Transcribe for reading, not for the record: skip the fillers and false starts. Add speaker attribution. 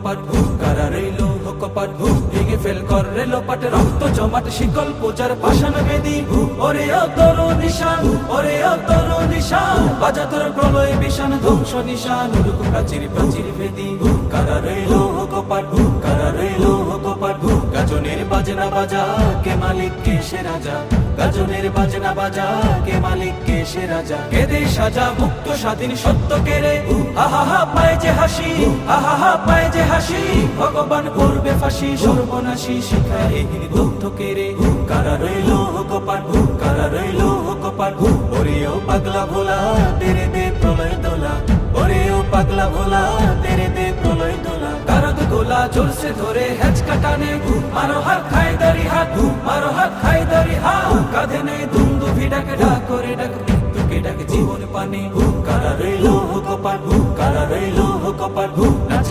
Speaker 1: কপাট কারা রইল কপাট ভেঙে ফেল কর রেল পাট রক্ত জমাট শিকল পূজার পাষাণ বেদি ওরে অতর নিশান ওরে অতর নিশান বাজা তোর প্রলয় বিশান ধ্বংস নিশান উড়ুক প্রাচীর প্রাচীর ভেদি কারা রইল কপাট কারা রইল কপাট গাজনের বাজনা বাজা কে মালিক কে সে রাজা গাজনের বাজনা বাজা কে মালিক কে সে রাজা কেদে সাজা মুক্ত স্বাধীন সত্য কেড়ে আহা পায় যে হাসি আহা পায় যে হাসি ভগবান করবে ফাঁসি সর্বনাশী শিখায় এগিয়ে দগ্ধ কেড়ে কারা রইল কপাট কারা রইল কপাট ওরেও পাগলা ভোলা তেরে দে প্রলয় দোলা ওরেও পাগলা ভোলা তেরে দে প্রলয় দোলা কারদ গোলা জোরসে ধরে হেঁচ কাটানে মারো হাত খায় দারি হাত মারো হাত খায় দারি হাত কাঁধে নেই দুন্দু ভিড়াকে ডাক করে ডাক মৃত্যুকে ডাকে জীবন পানে কারা রইল কপাট কারা রইল কপাট